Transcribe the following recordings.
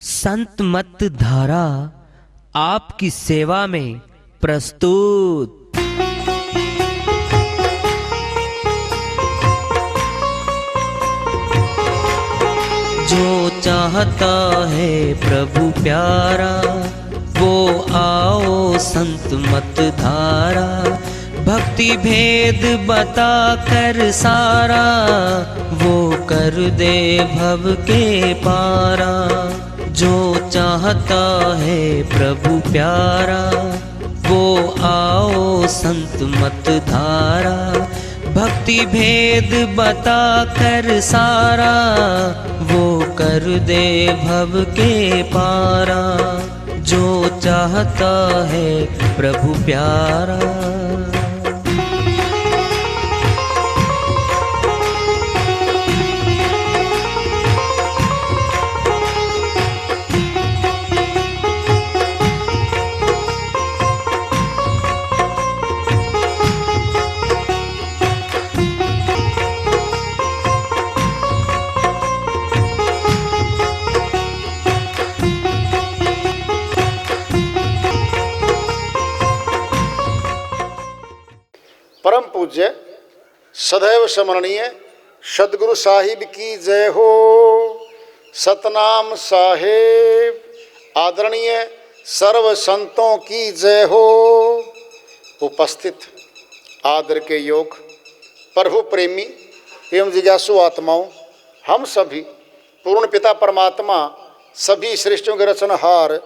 संत मत धारा आपकी सेवा में प्रस्तुत। जो चाहता है प्रभु प्यारा वो आओ संत मत धारा। भक्ति भेद बता कर सारा वो कर दे भव के पारा। जो चाहता है प्रभु प्यारा वो आओ संत मत धारा। भक्ति भेद बता कर सारा वो कर दे भव के पारा। जो चाहता है प्रभु प्यारा। परम पूज्य सदैव स्मरणीय सदगुरु साहिब की जय हो। सतनाम साहेब आदरणीय सर्व संतों की जय हो। उपस्थित आदर के योग प्रभु प्रेमी एवं जिज्ञासु आत्माओं, हम सभी पूर्ण पिता परमात्मा सभी सृष्टियों के रचनहार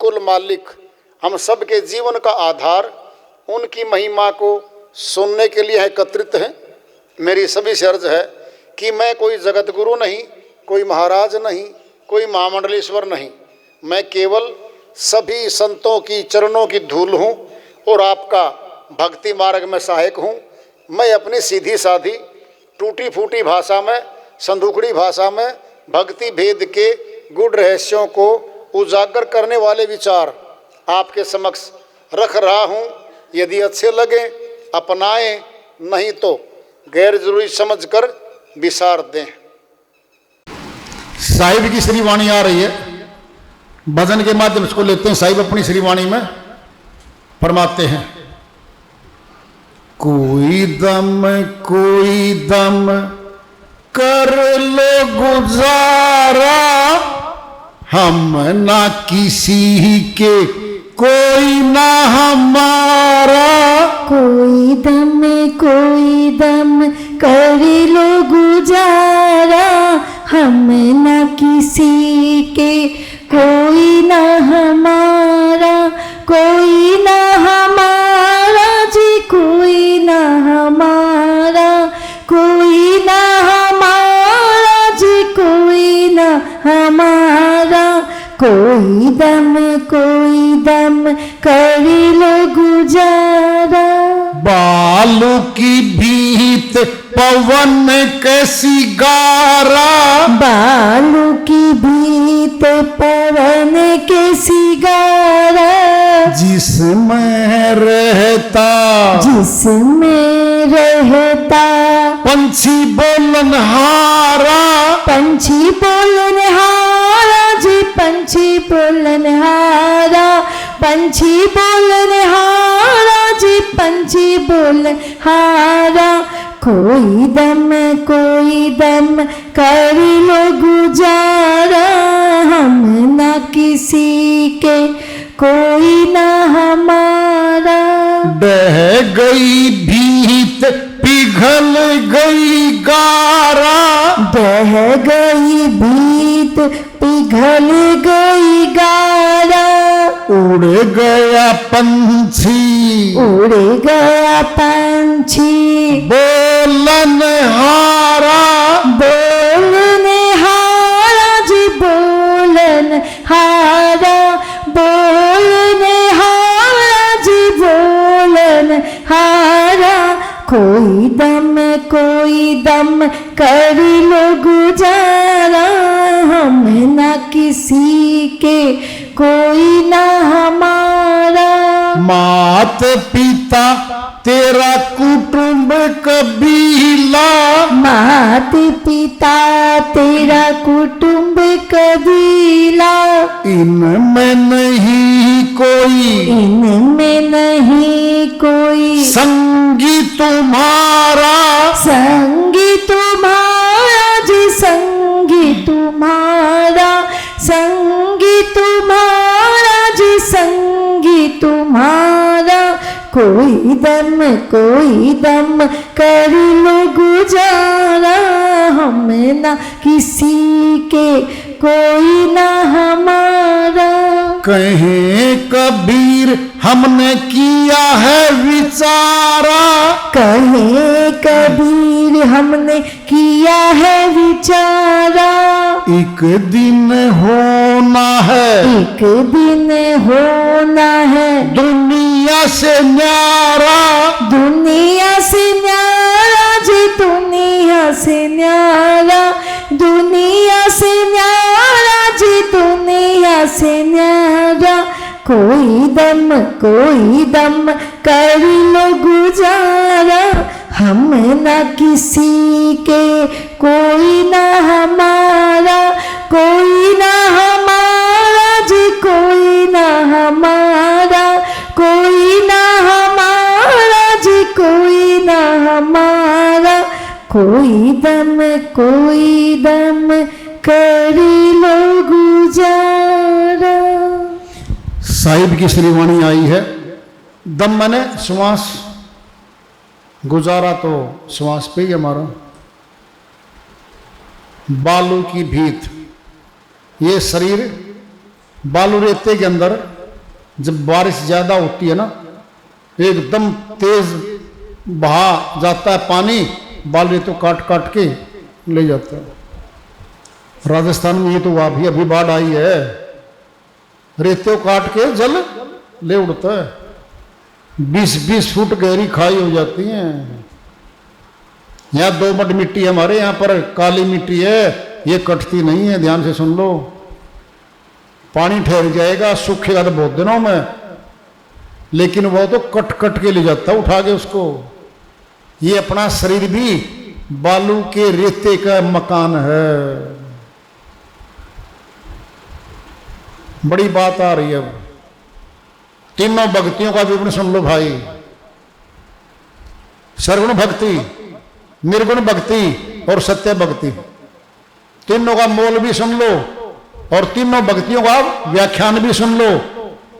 कुल मालिक हम सब के जीवन का आधार उनकी महिमा को सुनने के लिए एकत्रित हैं। मेरी सभी से अर्ज है कि मैं कोई जगत गुरु नहीं, कोई महाराज नहीं, कोई महामंडलेश्वर नहीं। मैं केवल सभी संतों की चरणों की धूल हूँ और आपका भक्ति मार्ग में सहायक हूँ। मैं अपनी सीधी साधी टूटी फूटी भाषा में, संदूकड़ी भाषा में भक्ति भेद के गुड़ रहस्यों को उजागर करने वाले विचार आपके समक्ष रख रहा हूँ। यदि अच्छे लगे अपनाएं, नहीं तो गैर जरूरी समझकर विसार दें। साहिब की श्री वाणी आ रही है, भजन के माध्यम से इसको लेते हैं। साहिब अपनी श्री वाणी में फरमाते हैं, कोई दम कर लो गुजारा, हम ना किसी के कोई ना हमारा। कोई दम कर लो गुजारा, हम न किसी के कोई न हमारा। कोई न हमारा जी, कोई न हमारा। कोई न हमारा जी, कोई न हमारा। कोई दम कर लो गुजारा। बालू की भीत पवन कैसी गारा, बालू की भीत पवन कैसी गारा। जिसमें रहता पंछी बोलनहारा। पंछी बोलनहारा जी, पंछी बोलनहारा। पंछी बोलनहारा जी, पंछी बोलनहारा। कोई दम कर लो गुजारा, हम ना किसी के कोई ना हमारा। बह गई भीत पिघल गई गारा, बह गई भीत पिघल गई गारा। उड़ गया पंछी, उड़ गया पंछी। बोलनहारा, बोलनहारा जी, बोलनहारा। बोलनहारा जी, बोलनहारा। कोई दम कर लो गुजारा, हम ना किसी के कोई ना हमारा। मात पिता तेरा कुटुंब कबीला, मात पिता तेरा कुटुंब कबीला, इनमें नहीं कोई, इनमें नहीं कोई संगी तुम्हारा, संगी तुम्हारा जी, संगी तुम्हारा, संगी तुम्हारा जी, संगी तुम्हारा। कोई दम कर लो गुजारा, हम ना किसी के कोई ना हमारा। कहे कबीर हमने किया है विचारा, कहे कबीर हमने किया है विचारा। एक दिन होना है, एक दिन होना है दुनिया से न्यारा, दुनिया से न्यारा जी, दुनिया से न्यारा, दुनिया से न्यारा जी, दुनिया से न्यारा। कोई दम कर लो गुजारा, हम ना किसी के कोई ना हमारा, कोई ना हमारा जी, कोई ना हमारा, कोई ना हमारा जी, कोई ना हमारा। कोई दम कर लो गुजारा। साहिब की श्रीवाणी आई है। दम माने श्वास, गुजारा तो श्वास पे ही हमारा। बालू की भीत, ये शरीर बालू रेते के अंदर जब बारिश ज्यादा होती है ना, एकदम तेज बहा जाता है पानी, बालू रेतों काट काट के ले जाता है। राजस्थान में ये तो अभी बाढ़ आई है, रेते काट के जल ले उड़ता है, 20-20 फुट गहरी खाई हो जाती है। यहाँ 2 मट मिट्टी हमारे यहाँ पर काली मिट्टी है, ये कटती नहीं है, ध्यान से सुन लो। पानी ठहर जाएगा, सूखेगा तो बहुत दिनों में, लेकिन वो तो कट कट के ले जाता उठा के उसको। ये अपना शरीर भी बालू के रेते का मकान है। बड़ी बात आ रही है अब। तीनों भक्तियों का विवरण सुन लो भाई। सर्वगुण भक्ति, निर्गुण भक्ति और सत्य भक्ति, तीनों का मोल भी सुन लो और तीनों भक्तियों का व्याख्यान भी सुन लो,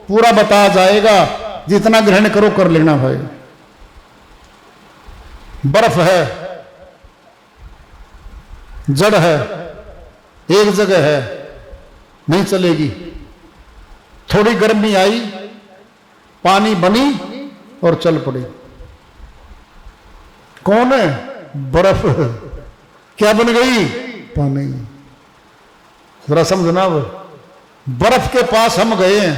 पूरा बताया जाएगा। जितना ग्रहण करो कर लेना भाई। बर्फ है, जड़ है, एक जगह है, नहीं चलेगी। थोड़ी गर्मी आई, पानी बनी और चल पड़ी। कौन है? बर्फ। क्या बन गई? पानी। जरा समझना। अब बर्फ के पास हम गए हैं,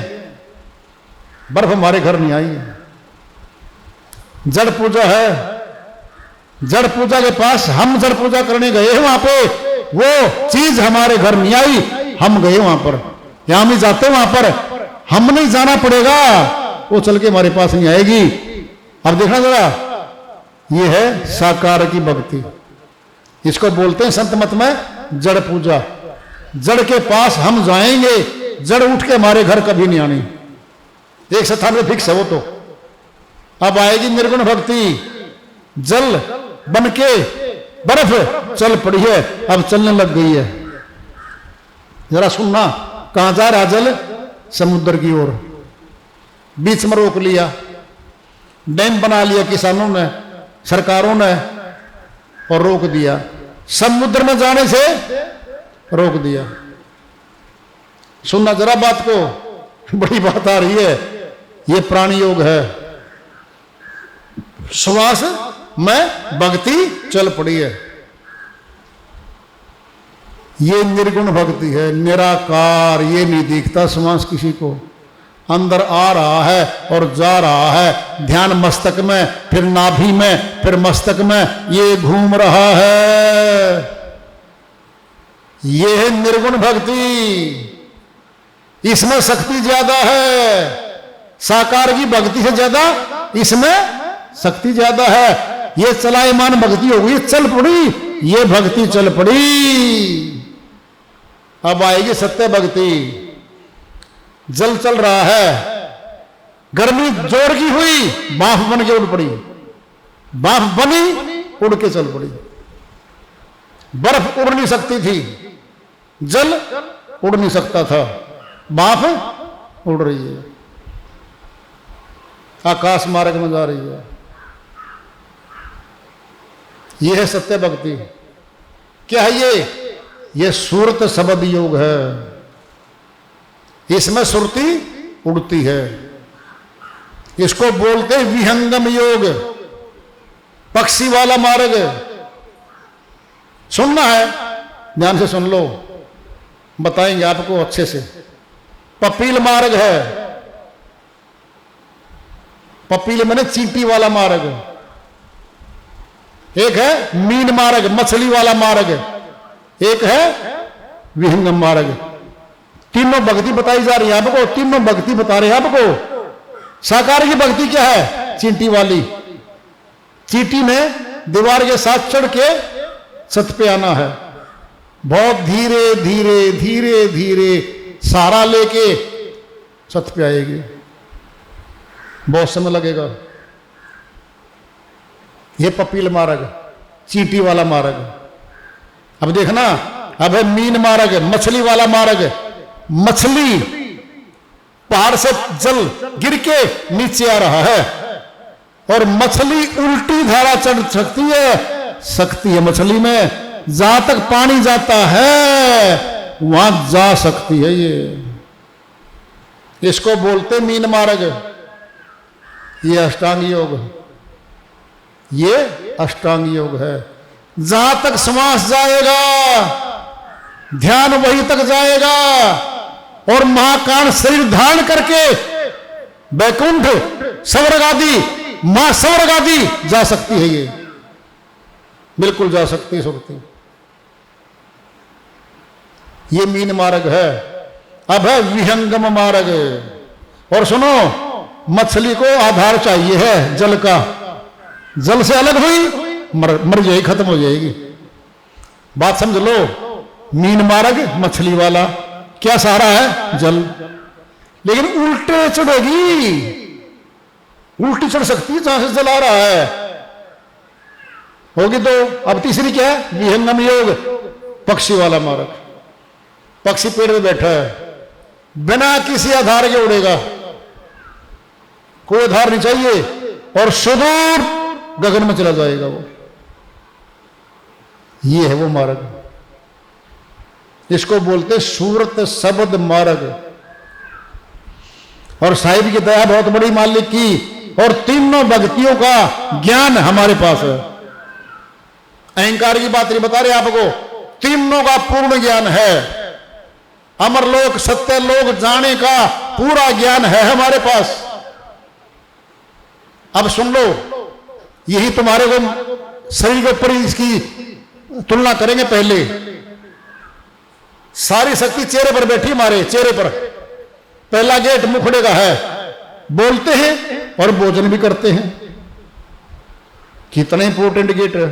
बर्फ हमारे घर नहीं आई है। जड़ पूजा है, जड़ पूजा के पास हम जड़ पूजा करने गए हैं, वहां पे वो चीज हमारे घर नहीं आई, हम गए वहां पर। यहां भी जाते वहां पर, हम नहीं जाना पड़ेगा, वो चल के हमारे पास नहीं आएगी। अब देखना जरा, ये है साकार की भक्ति। इसको बोलते हैं संत मत में जड़ पूजा। जड़ के पास हम जाएंगे, जड़ उठ के हमारे घर कभी नहीं आनी, एक स्थान में फिक्स है वो तो। अब आएगी निर्गुण भक्ति, जल बन के बर्फ चल पड़ी है, अब चलने लग गई है। जरा सुनना, कहां जा रहा जल? समुद्र की ओर। बीच में रोक लिया, डैम बना लिया किसानों ने, सरकारों ने, और रोक दिया। समुद्र में जाने से रोक दिया। सुनना जरा बात को, बड़ी बात आ रही है। ये प्राणी योग है। श्वास में भक्ति चल पड़ी है। ये निर्गुण भक्ति है, निराकार। ये नहीं दिखता श्वास किसी को, अंदर आ रहा है और जा रहा है। ध्यान मस्तक में, फिर नाभि में, फिर मस्तक में, ये घूम रहा है। ये है निर्गुण भक्ति। इसमें शक्ति ज्यादा है, साकार की भक्ति से ज्यादा इसमें शक्ति ज्यादा है। ये चलायमान भक्ति होगी, चल पड़ी, ये भक्ति चल पड़ी। अब आएगी सत्य भक्ति। जल चल रहा है, गर्मी जोर की हुई, भाप बन के उड़ पड़ी, भाप बनी उड़ के चल पड़ी। बर्फ उड़ नहीं सकती थी, जल उड़ नहीं सकता था, भाप उड़ रही है, आकाश मार्ग में जा रही है। यह है सत्य भक्ति। क्या है ये सुरत शब्द योग है। इसमें सुरती उड़ती है। इसको बोलते विहंगम योग, पक्षी वाला मार्ग। सुनना है, ध्यान से सुन लो, बताएंगे आपको अच्छे से। पपील मार्ग है, पपील मैंने चींटी वाला मार्ग। एक है मीन मार्ग, मछली वाला मार्ग, एक है विहंगम मार्ग। तीनों भक्ति बताई जा रही है आपको, तीनों भक्ति बता रहे हैं आपको। साकार की भक्ति क्या है? चींटी वाली। चींटी में दीवार के साथ चढ़ के छत पे आना है, बहुत धीरे धीरे धीरे धीरे सहारा लेके छत पे आएगी, बहुत समय लगेगा। ये पपील मार्ग, चींटी वाला मार्ग। अब देखना, अब है मीन मार्ग, मछली वाला मार्ग। मछली पहाड़ से जल गिर के नीचे आ रहा है और मछली उल्टी धारा चढ़ सकती है मछली में, जहां तक पानी जाता है वहां जा सकती है। इसको बोलते मीन मार्ग। ये अष्टांग योग, ये अष्टांग योग है। जहां तक श्वास जाएगा ध्यान वहीं तक जाएगा और महाकाल शरीर धारण करके वैकुंठ स्वर्ग आदि, मां स्वर्ग आदि जा सकती है। ये बिल्कुल जा सकती है। ये मीन मार्ग है। अब है विहंगम मार्ग। और सुनो, मछली को आधार चाहिए है जल का। जल से अलग हुई मर जाएगी, खत्म हो जाएगी। बात समझ लो। मीन मार्ग मछली वाला, क्या सहारा है? जल। लेकिन उल्टे चढ़ेगी, उल्टी चढ़ सकती है जहां से जल आ रहा है। होगी तो अब तीसरी क्या है? विहंगम योग, पक्षी वाला मार्ग। पक्षी पेड़ में बैठा है, बिना किसी आधार के उड़ेगा, कोई आधार नहीं चाहिए और सुदूर गगन में चला जाएगा वो। ये है वो मार्ग। इसको बोलते सूरत शब्द मार्ग। और साहिब की दया बहुत बड़ी मालिक की, और तीनों भक्तियों का ज्ञान हमारे पास है। अहंकार की बात नहीं बता रहे आपको, तीनों का पूर्ण ज्ञान है। अमरलोक सत्यलोक जाने का पूरा ज्ञान है हमारे पास। अब सुन लो, यही तुम्हारे को शरीर के ऊपर इसकी तुलना करेंगे। पहले सारी शक्ति चेहरे पर बैठी, हमारे चेहरे पर। पहला गेट मुखड़े का है, बोलते हैं और भोजन भी करते हैं। कितना इंपोर्टेंट गेट है।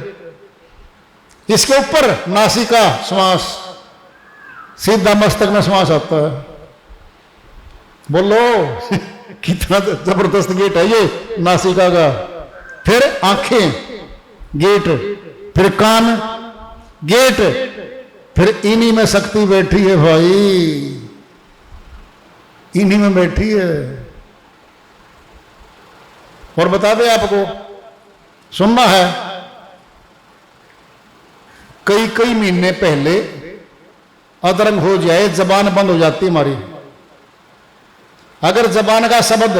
इसके ऊपर नासिका, श्वास, सीधा मस्तक में श्वास आता है। बोलो कितना जबरदस्त गेट है ये नासिका का। फिर आंखें गेट, फिर कान गेट, फिर इन्हीं में शक्ति बैठी है भाई, इन्हीं में बैठी है। और बता दे आपको, सुनना है, कई कई महीने पहले अदरंग हो जाए, जबान बंद हो जाती हमारी। अगर जबान का शब्द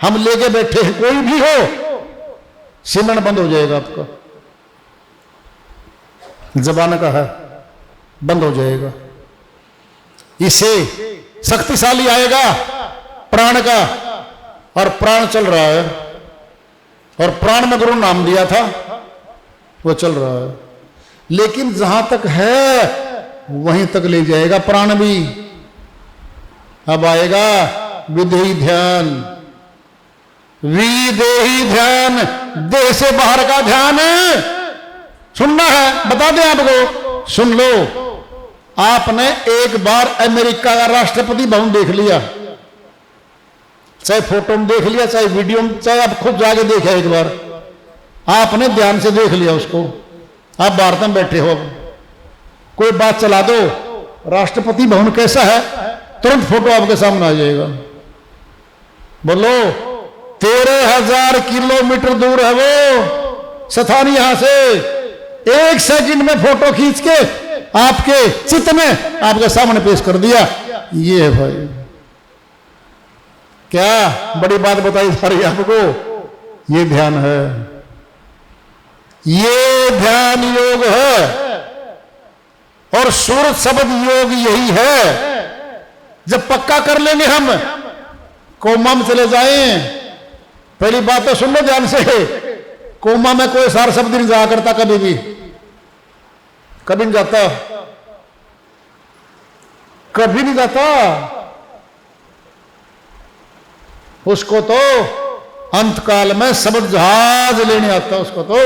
हम लेके बैठे हैं, कोई भी हो, सिमरन बंद हो जाएगा आपका। जबान का है, बंद हो जाएगा। इसे शक्तिशाली आएगा प्राण का, और प्राण चल रहा है, और प्राण में गुरु नाम दिया था, वो चल रहा है। लेकिन जहां तक है वहीं तक ले जाएगा प्राण भी। अब आएगा विदेही ध्यान, विदेही ध्यान, देह से बाहर का ध्यान। सुनना है, बता दें आपको, सुन लो। आपने एक बार अमेरिका का राष्ट्रपति भवन देख लिया, चाहे फोटो में देख लिया, चाहे वीडियो में, चाहे आप खुद जाके देखे एक बार, आपने ध्यान से देख लिया उसको। आप भारत में बैठे हो, कोई बात चला दो, राष्ट्रपति भवन कैसा है, तुरंत फोटो आपके सामने आ जाएगा। बोलो 13,000 किलोमीटर दूर है वो स्थान, यहां से 1 सेकंड में फोटो खींच के आपके चित्त में आपके सामने पेश कर दिया। ये है भाई, क्या बड़ी बात बताई जा रही आपको, ये ध्यान है, ये ध्यान योग है। और सूरत शब्द योग यही है। जब पक्का कर लेंगे हम, कोमा में चले जाएं, पहली बात तो सुन लो ध्यान से, कोमा में कोई सार शब्द नहीं जाया करता, कभी भी कभी नहीं जाता, कभी नहीं जाता। उसको तो अंतकाल में शब्द जहाज लेने आता, उसको तो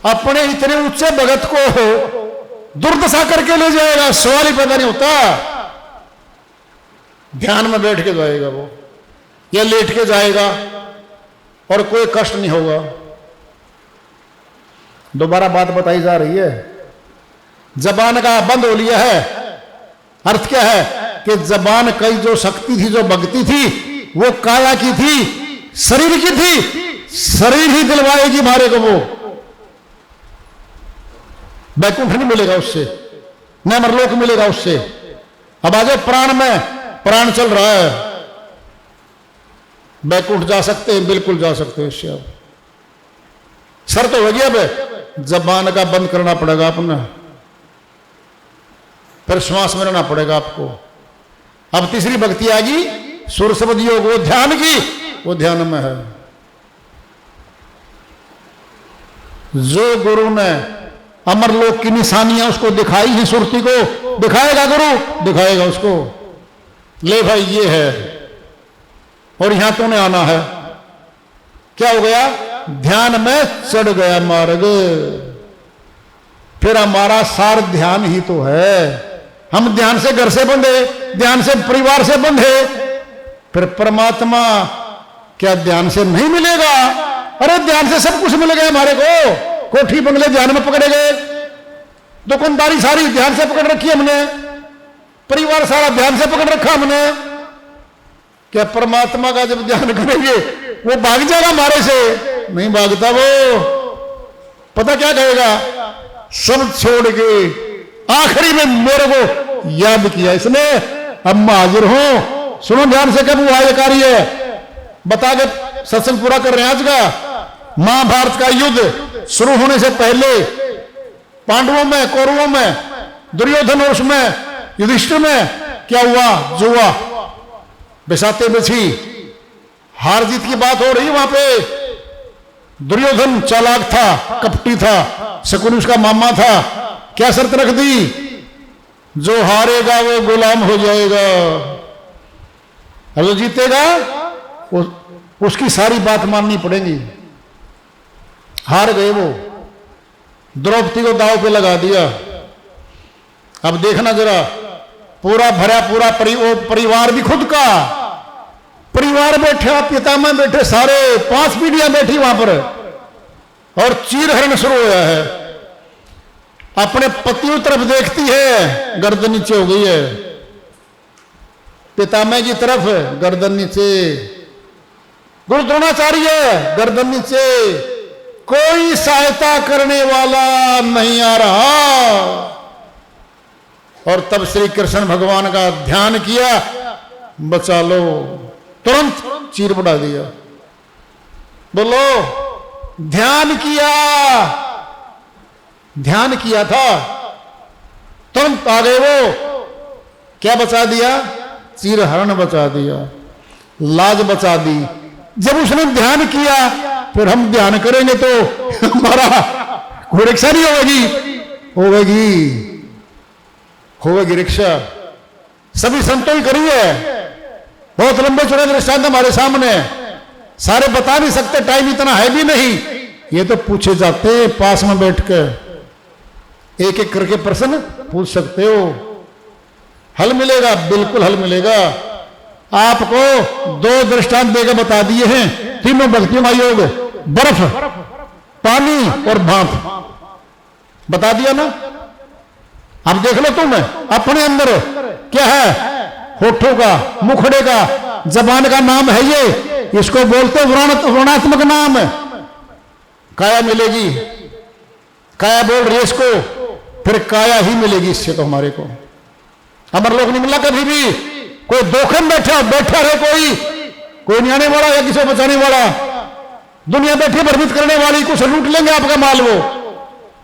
अपने इतने ऊंचे भगत को दुर्दशा करके ले जाएगा, सवाल ही पैदा नहीं होता। ध्यान में बैठ के जाएगा वो, या लेट के जाएगा, और कोई कष्ट नहीं होगा। दोबारा बात बताई जा रही है, जबान का बंद हो लिया है। अर्थ क्या है कि जबान कई जो शक्ति थी, जो भक्ति थी, वो काया की थी, शरीर की थी, शरीर ही दिलवाएगी हमारे को। वो वैकुंठ नहीं मिलेगा उससे, न अमरलोक मिलेगा उससे। अब आ जाओ प्राण में, प्राण चल रहा है, वैकुंठ जा सकते हैं, बिल्कुल जा सकते हैं इससे। अब शर्त हो गई, अब जबान का बंद करना पड़ेगा अपना, फिर श्वास में रहना पड़ेगा आपको। अब तीसरी भक्ति आ गई सुर शब्द योग, वो ध्यान की, वो ध्यान में है। जो गुरु ने अमरलोक की निशानियां उसको दिखाई हैं, सुरती को दिखाएगा गुरु, दिखाएगा उसको, ले भाई ये है, और यहां तूने आना है। क्या हो गया, ध्यान में चढ़ गया मार्ग। फिर हमारा सार ध्यान ही तो है। हम ध्यान से घर से बंधे, ध्यान से परिवार से बंधे, फिर परमात्मा क्या ध्यान से नहीं मिलेगा? अरे ध्यान से सब कुछ मिल गया हमारे को। कोठी बंगले ध्यान में पकड़े गए, दुकानदारी सारी ध्यान से पकड़ रखी हमने, परिवार सारा ध्यान से पकड़ रखा हमने। क्या परमात्मा का जब ध्यान करेंगे वो भाग जाएगा हमारे से? नहीं भागता वो। पता क्या कहेगा, सब छोड़ के आखिरी में मेरे को याद किया इसने, अब मैं हाजिर हूं। सुनो ध्यान से, कब वो आयकारी है बता के सत्संग पूरा कर रहे हैं आज का। महाभारत का युद्ध शुरू होने से पहले पांडवों में, कौरवों में, दुर्योधन और उसमें युधिष्ठिर में क्या हुआ? जुआ, बेसाते बेची, हार जीत की बात हो रही वहां पे। दुर्योधन चालाक था, कपटी था, शकुनी उसका मामा था। क्या शर्त रख दी? जो हारेगा वो गुलाम हो जाएगा, और जो जीतेगा उसकी सारी बात माननी पड़ेगी। हार गए वो, द्रौपदी को दांव पे लगा दिया। अब देखना जरा, पूरा भरा पूरा परिवार भी खुद का परिवार बैठा, पितामह बैठे, सारे 5 पीढ़ियां बैठी वहां पर, और चीरहरण शुरू हुआ है। अपने पतियों तरफ देखती है, गर्दन नीचे हो गई है। पितामह की तरफ गर्दन नीचे, गुरु द्रोणाचार्य गर्दन नीचे, कोई सहायता करने वाला नहीं आ रहा। और तब श्री कृष्ण भगवान का ध्यान किया, बचा लो, तुरंत चीर बढ़ा दिया। बोलो, ध्यान किया, ध्यान किया था, तुरंत आ गए वो। क्या बचा दिया? चीरहरण बचा दिया, लाज बचा दी। जब उसने ध्यान किया, फिर हम ध्यान करेंगे तो हमारा कोई रिक्शा नहीं होगी रिक्शा। सभी संतों ही करी है, बहुत लंबे चौड़े दृष्टांत हमारे सामने, सारे बता नहीं सकते, टाइम इतना है भी नहीं। ये तो पूछे जाते पास में बैठ के। एक एक करके प्रश्न पूछ सकते हो, हल मिलेगा, बिल्कुल हल मिलेगा। आपको 2 दृष्टांत देकर बता दिए हैं, तीनों भक्तियों का योग, बर्फ, पानी और भाप, बता दिया ना। अब देख लो तुम अपने अंदर क्या है, होठों का, मुखड़े का, जबान का नाम है ये, इसको बोलते वर्णात्मक नाम। काया मिलेगी, काया बोल रही है इसको, फिर काया ही मिलेगी इससे तो हमारे को। अमर लोग नहीं मिला कभी भी, कोई धोखे में बैठा रहे, कोई नहीं आने वाला या किसी को बचाने वाला। दुनिया बैठी भ्रमित करने वाली, कुछ लूट लेंगे आपका माल, वो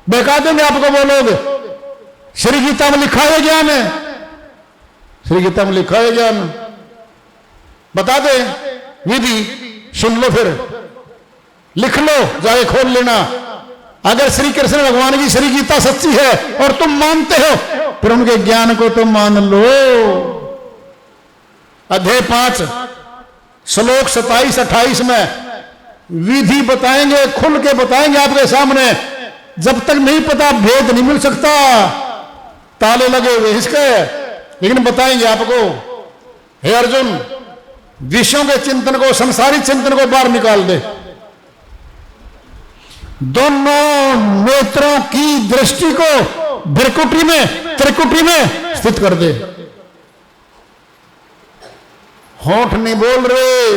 बहका देंगे आपको वो लोग। श्री गीता में लिखा है ज्ञान, श्री गीता में लिखा है ज्ञान, बता दे विधि, सुन लो, फिर लिख लो, जाके खोल लेना। अगर श्री कृष्ण भगवान की श्री गीता सच्ची है और तुम मानते हो, फिर उनके ज्ञान को तुम मान लो। अध्याय 5 श्लोक 27-28 में विधि बताएंगे, खुल के बताएंगे आपके सामने। जब तक नहीं पता, भेद नहीं मिल सकता, ताले लगे हुए इसके, लेकिन बताएंगे आपको। हे अर्जुन, विषयों के चिंतन को, संसारिक चिंतन को बाहर निकाल दे, दोनों नेत्रों की दृष्टि को भ्रकुटी में, त्रिकुटी में स्थित कर दे। होठ नहीं बोल रहे,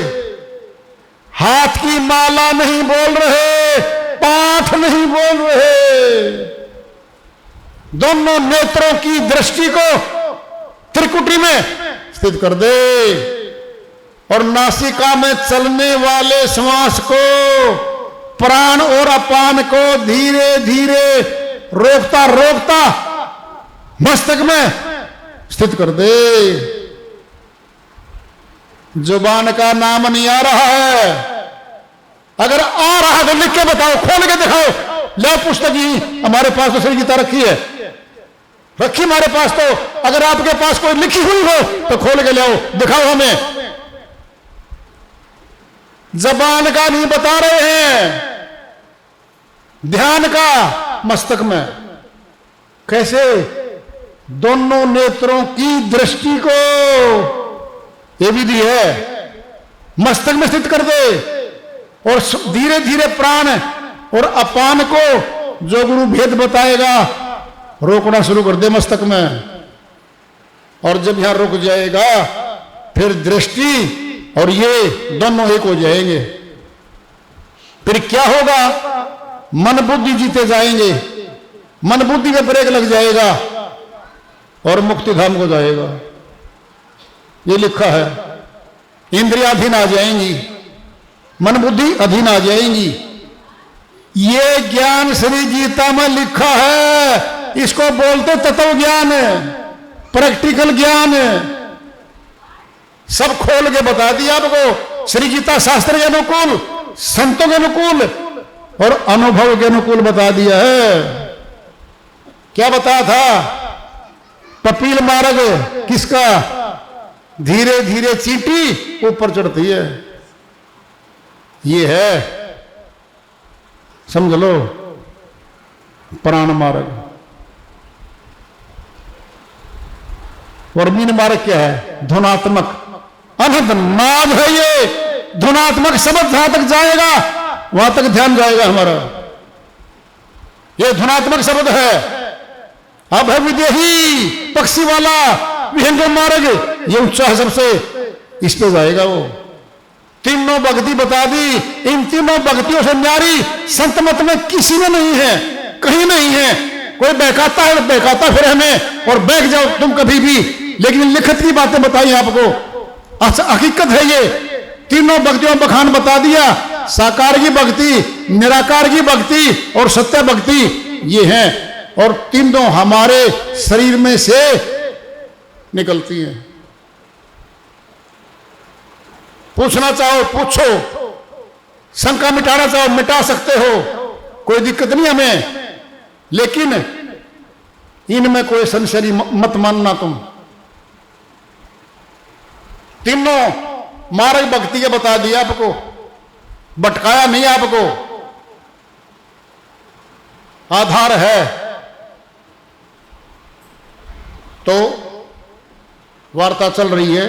हाथ की माला नहीं बोल रहे, पाठ नहीं बोल रहे, दोनों नेत्रों की दृष्टि को त्रिकुटी में स्थित कर दे। और नासिका में चलने वाले श्वास को, प्राण और अपान को धीरे धीरे रोकता रोकता मस्तक में स्थित कर दे। जुबान का नाम नहीं आ रहा है, अगर आ रहा है तो लिख के बताओ, खोल के दिखाओ। लो पुस्तक ही हमारे पास तो श्री गीता रखी है, रखी हमारे पास। तो अगर आपके पास कोई लिखी हुई हो तो खोल के लाओ, दिखाओ हमें। जबान का नहीं बता रहे हैं, ध्यान का मस्तक में। कैसे? दोनों नेत्रों की दृष्टि को, यह विधि है, मस्तक में स्थित कर दे। और धीरे धीरे प्राण और अपान को, जो गुरु भेद बताएगा, रोकना शुरू कर दे मस्तक में। और जब यहां रुक जाएगा, फिर दृष्टि और ये दोनों एक हो जाएंगे। फिर क्या होगा? मन बुद्धि जीते जाएंगे, मन बुद्धि में ब्रेक लग जाएगा और मुक्ति धाम को जाएगा। ये लिखा है, इंद्रियां अधीन आ जाएंगी, मन बुद्धि अधीन आ जाएंगी। ये ज्ञान श्री गीता में लिखा है, इसको बोलते तत्व ज्ञान, प्रैक्टिकल ज्ञान। सब खोल के बता दिया आपको। श्री गीता शास्त्र के अनुकूल, संतों के अनुकूल और अनुभव के अनुकूल बता दिया है। क्या बताया था? पपील मार्ग किसका? धीरे धीरे चींटी ऊपर चढ़ती है, ये है, समझ लो, प्राण मार्ग। और मीन मार्ग क्या है? धुनात्मक, अनंत नाद है ये। धुनात्मक शब्द जहां तक जाएगा वहां तक ध्यान जाएगा हमारा। ये धुनात्मक शब्द है। अब है विदेही, पक्षी वाला, विहंग मार्ग, ये ऊंचा है सबसे, इस पे जाएगा वो। तीनों भक्ति बता दी। इन तीनों भक्तियों से न्यारी संत मत में किसी में नहीं है, कहीं नहीं है। कोई बहकाता है, बहकाता फिर हमें, और बैठ जाओ तुम कभी भी। लेकिन लिखित की बातें बताई आपको, हकीकत है ये। तीनों भक्तियों में बखान बता दिया। साकार की भक्ति, निराकार की भक्ति और सत्य भक्ति, ये है। और तीनों हमारे शरीर में से निकलती हैं। पूछना चाहो पूछो, शंका मिटाना चाहो मिटा सकते हो, कोई दिक्कत नहीं हमें। लेकिन इनमें कोई संशय मत मानना तुम। तीनों मार्ग भक्ति के बता दिया आपको, भटकाया नहीं आपको। आधार है तो वार्ता चल रही है।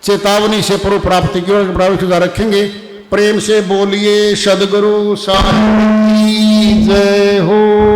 चेतावनी से पूर्व प्राप्ति की ओर बराबर सुधार रखेंगे। प्रेम से बोलिए सदगुरु साईं की जय हो।